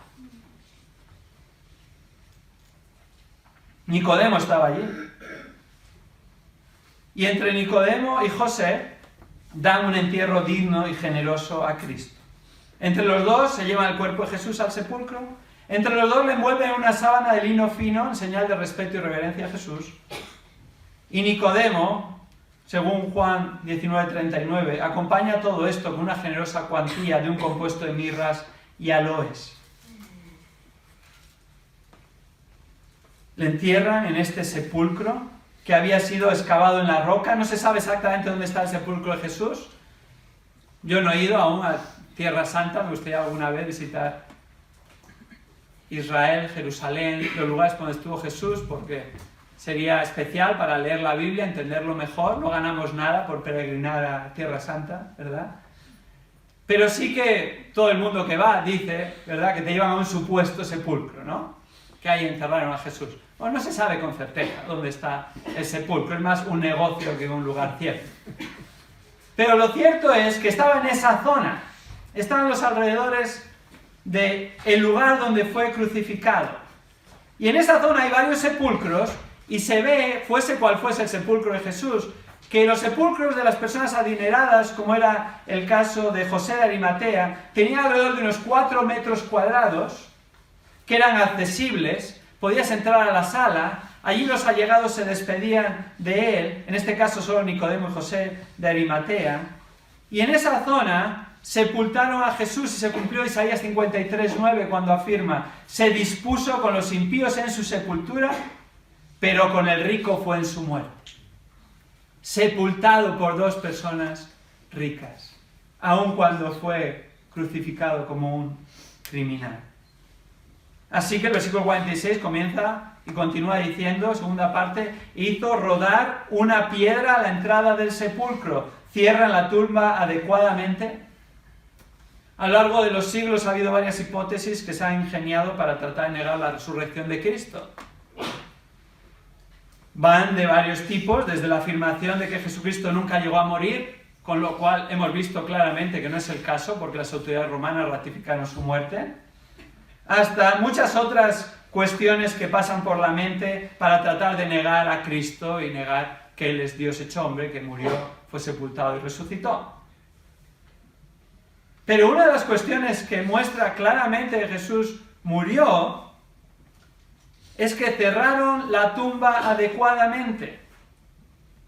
Nicodemo estaba allí. Y entre Nicodemo y José dan un entierro digno y generoso a Cristo. Entre los dos se llevan el cuerpo de Jesús al sepulcro. Entre los dos le envuelven una sábana de lino fino en señal de respeto y reverencia a Jesús. Y Nicodemo, según Juan 19:39, acompaña todo esto con una generosa cuantía de un compuesto de mirras y aloes. Le entierran en este sepulcro que había sido excavado en la roca. No se sabe exactamente dónde está el sepulcro de Jesús. Yo no he ido aún a Tierra Santa, me gustaría alguna vez visitar Israel, Jerusalén, los lugares donde estuvo Jesús, porque sería especial para leer la Biblia, entenderlo mejor. No ganamos nada por peregrinar a Tierra Santa, ¿verdad? Pero sí que todo el mundo que va dice, ¿verdad?, que te llevan a un supuesto sepulcro, ¿no?, que ahí enterraron a Jesús. Bueno, no se sabe con certeza dónde está el sepulcro, es más un negocio que un lugar cierto. Pero lo cierto es que estaba en esa zona, estaba en los alrededores del lugar donde fue crucificado. Y en esa zona hay varios sepulcros, y se ve, fuese cual fuese el sepulcro de Jesús, que los sepulcros de las personas adineradas, como era el caso de José de Arimatea, tenían alrededor de unos 4 metros cuadrados, que eran accesibles. Podías entrar a la sala, allí los allegados se despedían de él, en este caso solo Nicodemo y José de Arimatea, y en esa zona sepultaron a Jesús y se cumplió Isaías 53:9 cuando afirma, se dispuso con los impíos en su sepultura, pero con el rico fue en su muerte. Sepultado por 2 personas ricas, aun cuando fue crucificado como un criminal. Así que el versículo 46 comienza y continúa diciendo, segunda parte, hizo rodar una piedra a la entrada del sepulcro, cierran la tumba adecuadamente. A lo largo de los siglos ha habido varias hipótesis que se han ingeniado para tratar de negar la resurrección de Cristo. Van de varios tipos, desde la afirmación de que Jesucristo nunca llegó a morir, con lo cual hemos visto claramente que no es el caso, porque las autoridades romanas ratificaron su muerte, hasta muchas otras cuestiones que pasan por la mente para tratar de negar a Cristo y negar que Él es Dios hecho hombre, que murió, fue sepultado y resucitó. Pero una de las cuestiones que muestra claramente que Jesús murió es que cerraron la tumba adecuadamente,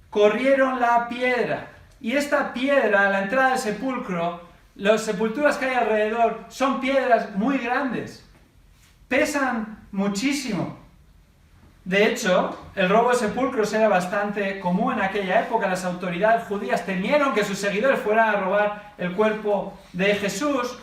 corrieron la piedra, y esta piedra, a la entrada del sepulcro, las sepulturas que hay alrededor son piedras muy grandes, pesan muchísimo. De hecho, el robo de sepulcros era bastante común en aquella época. Las autoridades judías temieron que sus seguidores fueran a robar el cuerpo de Jesús,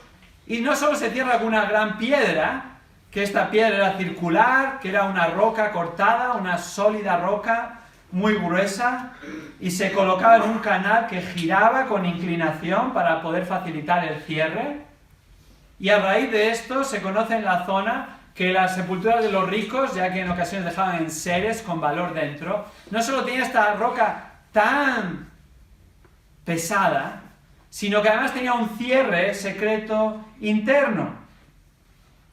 y no solo se cierra con una gran piedra, que esta piedra era circular, que era una roca cortada, una sólida roca muy gruesa, y se colocaba en un canal que giraba con inclinación para poder facilitar el cierre. Y a raíz de esto se conoce en la zona que las sepulturas de los ricos, ya que en ocasiones dejaban enseres con valor dentro, no solo tenía esta roca tan pesada, sino que además tenía un cierre secreto interno.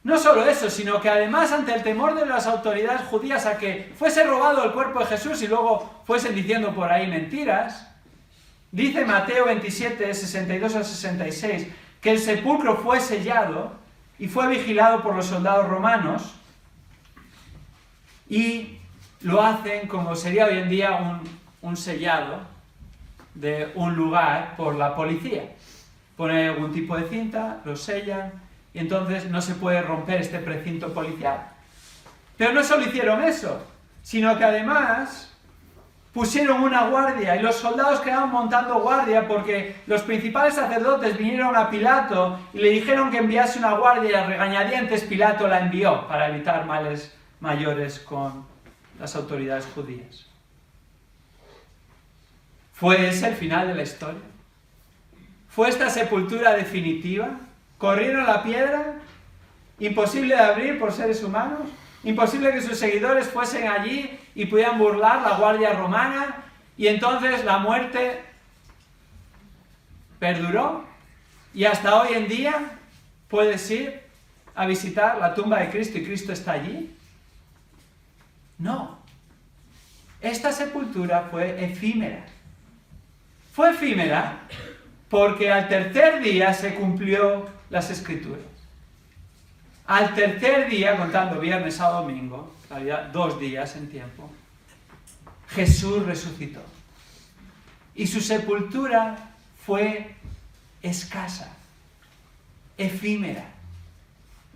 No solo eso, sino que además, ante el temor de las autoridades judías a que fuese robado el cuerpo de Jesús y luego fuesen diciendo por ahí mentiras, dice Mateo 27, 62 al 66, que el sepulcro fue sellado y fue vigilado por los soldados romanos, y lo hacen como sería hoy en día un sellado de un lugar por la policía. ponen algún tipo de cinta, lo sellan, y entonces no se puede romper este precinto policial. Pero no solo hicieron eso, sino que además pusieron una guardia, y los soldados quedaban montando guardia porque los principales sacerdotes vinieron a Pilato y le dijeron que enviase una guardia, y a regañadientes Pilato la envió para evitar males mayores con las autoridades judías. ¿Fue ese el final de la historia? ¿Fue esta sepultura definitiva? ¿Corrieron la piedra? ¿Imposible de abrir por seres humanos? ¿Imposible que sus seguidores fuesen allí y pudieran burlar la guardia romana? Y entonces la muerte perduró. Y hasta hoy en día puedes ir a visitar la tumba de Cristo y Cristo está allí. No. Esta sepultura fue efímera. Fue efímera porque al tercer día se cumplió las Escrituras. Al tercer día, contando viernes a domingo, había 2 días en tiempo, Jesús resucitó. Y su sepultura fue escasa, efímera,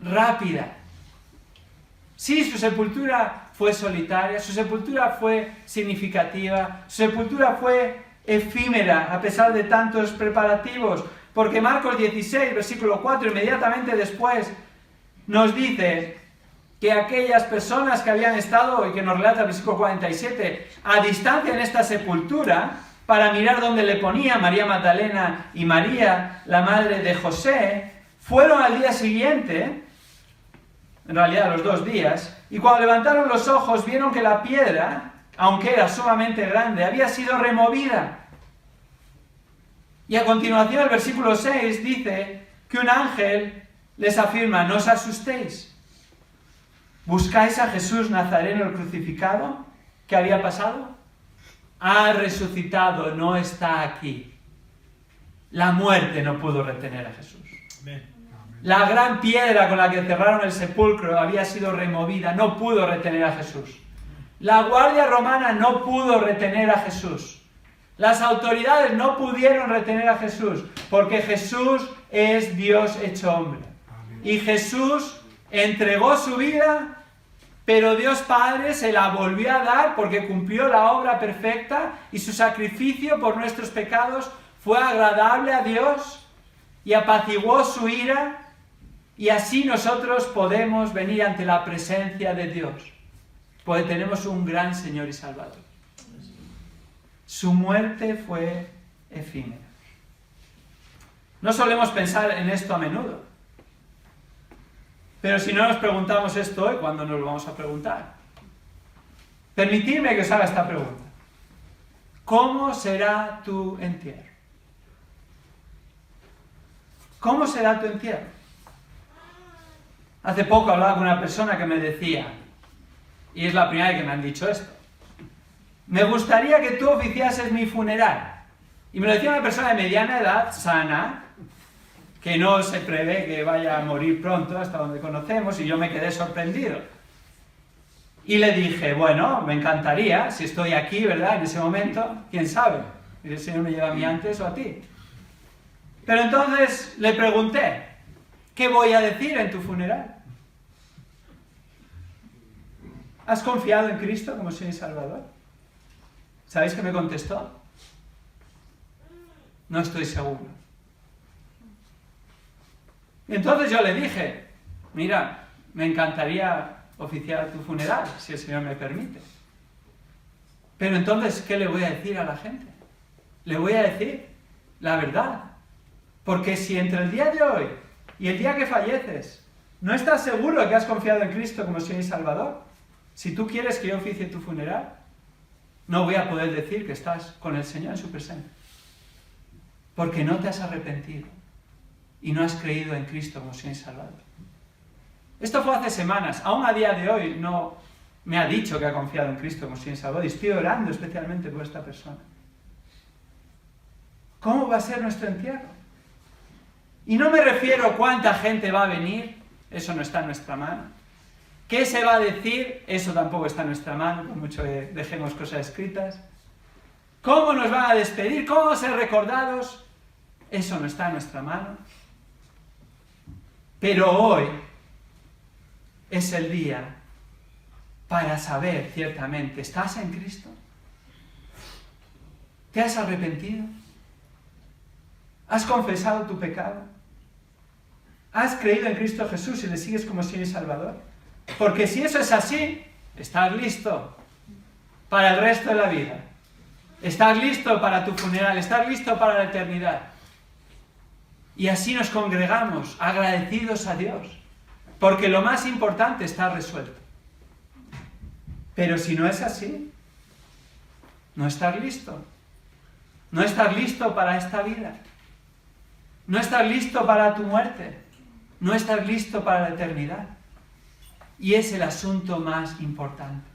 rápida. Sí, su sepultura fue solitaria, su sepultura fue significativa, su sepultura fue efímera a pesar de tantos preparativos, porque Marcos 16, versículo 4, inmediatamente después, nos dice que aquellas personas que habían estado, y que nos relata el versículo 47, a distancia en esta sepultura, para mirar dónde le ponía María Magdalena y María, la madre de José, fueron al día siguiente, en realidad a los 2 días, y cuando levantaron los ojos vieron que la piedra, aunque era sumamente grande, había sido removida. Y a continuación el versículo 6 dice que un ángel les afirma: no os asustéis. ¿Buscáis a Jesús Nazareno el crucificado? ¿Qué había pasado? Ha resucitado, no está aquí. La muerte no pudo retener a Jesús. La gran piedra con la que cerraron el sepulcro había sido removida, no pudo retener a Jesús. La guardia romana no pudo retener a Jesús. Las autoridades no pudieron retener a Jesús, porque Jesús es Dios hecho hombre. Y Jesús entregó su vida, pero Dios Padre se la volvió a dar porque cumplió la obra perfecta y su sacrificio por nuestros pecados fue agradable a Dios y apaciguó su ira, y así nosotros podemos venir ante la presencia de Dios, porque tenemos un gran Señor y Salvador. Su muerte fue efímera. No solemos pensar en esto a menudo, pero si no nos preguntamos esto hoy, ¿cuándo nos lo vamos a preguntar? Permitidme que os haga esta pregunta. ¿Cómo será tu entierro? ¿Cómo será tu entierro? Hace poco hablaba con una persona que me decía, y es la primera vez que me han dicho esto: me gustaría que tú oficiases mi funeral. Y me lo decía una persona de mediana edad, sana, que no se prevé que vaya a morir pronto, hasta donde conocemos, y yo me quedé sorprendido. Y le dije, bueno, me encantaría, si estoy aquí, ¿verdad?, en ese momento, quién sabe, el Señor me lleva a mí antes o a ti. Pero entonces le pregunté, ¿qué voy a decir en tu funeral? ¿Has confiado en Cristo como Señor y Salvador? ¿Sabéis qué me contestó? No estoy seguro. Y entonces yo le dije, mira, me encantaría oficiar tu funeral, si el Señor me permite. Pero entonces, ¿qué le voy a decir a la gente? Le voy a decir la verdad. Porque si entre el día de hoy y el día que falleces no estás seguro de que has confiado en Cristo como Señor y Salvador, si tú quieres que yo oficie tu funeral, no voy a poder decir que estás con el Señor en su presencia. Porque no te has arrepentido y no has creído en Cristo como Señor y Salvador. Esto fue hace semanas. Aún a día de hoy no me ha dicho que ha confiado en Cristo como Señor y Salvador, y estoy orando especialmente por esta persona. ¿Cómo va a ser nuestro entierro? Y no me refiero a cuánta gente va a venir, eso no está en nuestra mano. ¿Qué se va a decir? Eso tampoco está en nuestra mano, por mucho que dejemos cosas escritas. ¿Cómo nos van a despedir? ¿Cómo vamos a ser recordados? Eso no está en nuestra mano. Pero hoy es el día para saber ciertamente, ¿estás en Cristo? ¿Te has arrepentido? ¿Has confesado tu pecado? ¿Has creído en Cristo Jesús y le sigues como Señor y Salvador? Porque si eso es así, estás listo para el resto de la vida. Estás listo para tu funeral, estás listo para la eternidad. Y así nos congregamos, agradecidos a Dios, porque lo más importante está resuelto. Pero si no es así, no estás listo. No estás listo para esta vida. No estás listo para tu muerte. No estás listo para la eternidad. Y es el asunto más importante.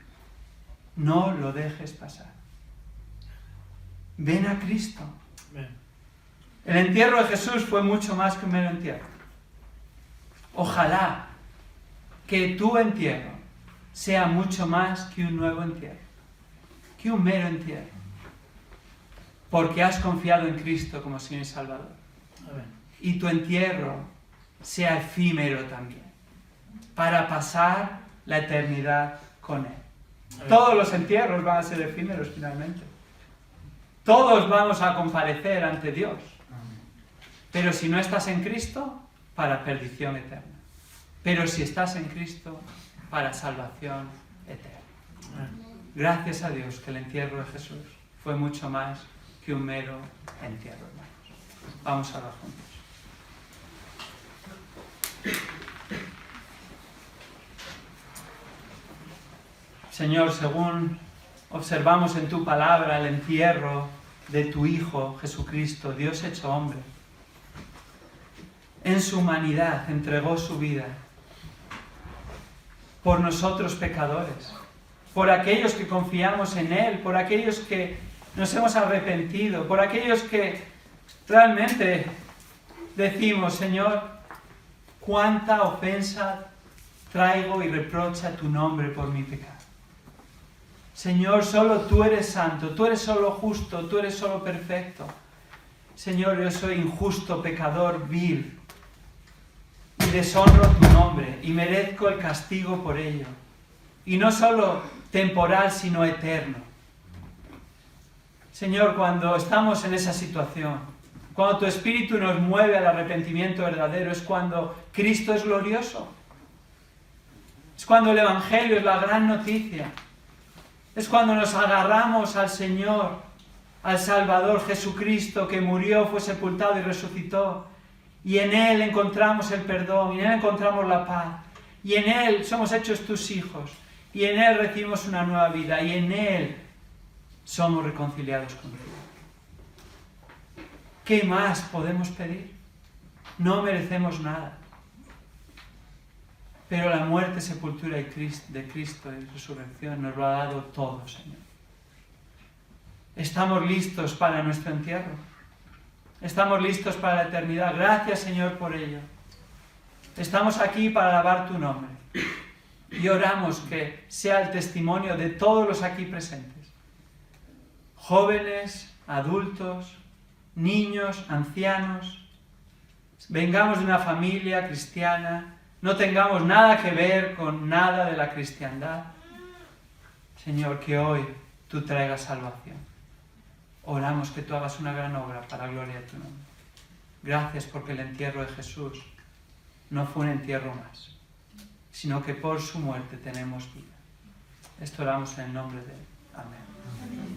No lo dejes pasar. Ven a Cristo. El entierro de Jesús fue mucho más que un mero entierro. Ojalá que tu entierro sea mucho más que un nuevo entierro, que un mero entierro, porque has confiado en Cristo como Señor y Salvador. Amén. Y tu entierro sea efímero también, para pasar la eternidad con Él. Amén. Todos los entierros van a ser efímeros finalmente. Todos vamos a comparecer ante Dios. Pero si no estás en Cristo, para perdición eterna. Pero si estás en Cristo, para salvación eterna. Gracias a Dios que el entierro de Jesús fue mucho más que un mero entierro, hermanos. Vamos a orar juntos. Señor, según observamos en tu palabra el entierro de tu Hijo Jesucristo, Dios hecho hombre, en su humanidad entregó su vida por nosotros pecadores, por aquellos que confiamos en Él, por aquellos que nos hemos arrepentido, por aquellos que realmente decimos, Señor, cuánta ofensa traigo y reproche a tu nombre por mi pecado. Señor, solo tú eres santo, tú eres solo justo, tú eres solo perfecto. Señor, yo soy injusto, pecador, vil, y deshonro tu nombre, y merezco el castigo por ello. Y no solo temporal, sino eterno. Señor, cuando estamos en esa situación, cuando tu Espíritu nos mueve al arrepentimiento verdadero, es cuando Cristo es glorioso. Es cuando el Evangelio es la gran noticia. Es cuando nos agarramos al Señor, al Salvador Jesucristo, que murió, fue sepultado y resucitó. Y en Él encontramos el perdón, y en Él encontramos la paz. Y en Él somos hechos tus hijos. Y en Él recibimos una nueva vida. Y en Él somos reconciliados contigo. ¿Qué más podemos pedir? No merecemos nada. Pero la muerte, sepultura de Cristo y resurrección nos lo ha dado todo, Señor. Estamos listos para nuestro entierro. Estamos listos para la eternidad. Gracias, Señor, por ello. Estamos aquí para alabar tu nombre. Y oramos que sea el testimonio de todos los aquí presentes. Jóvenes, adultos, niños, ancianos. Vengamos de una familia cristiana. No tengamos nada que ver con nada de la cristiandad. Señor, que hoy tú traigas salvación. Oramos que tú hagas una gran obra para la gloria de tu nombre. Gracias porque el entierro de Jesús no fue un entierro más, sino que por su muerte tenemos vida. Esto oramos en el nombre de Él. Amén.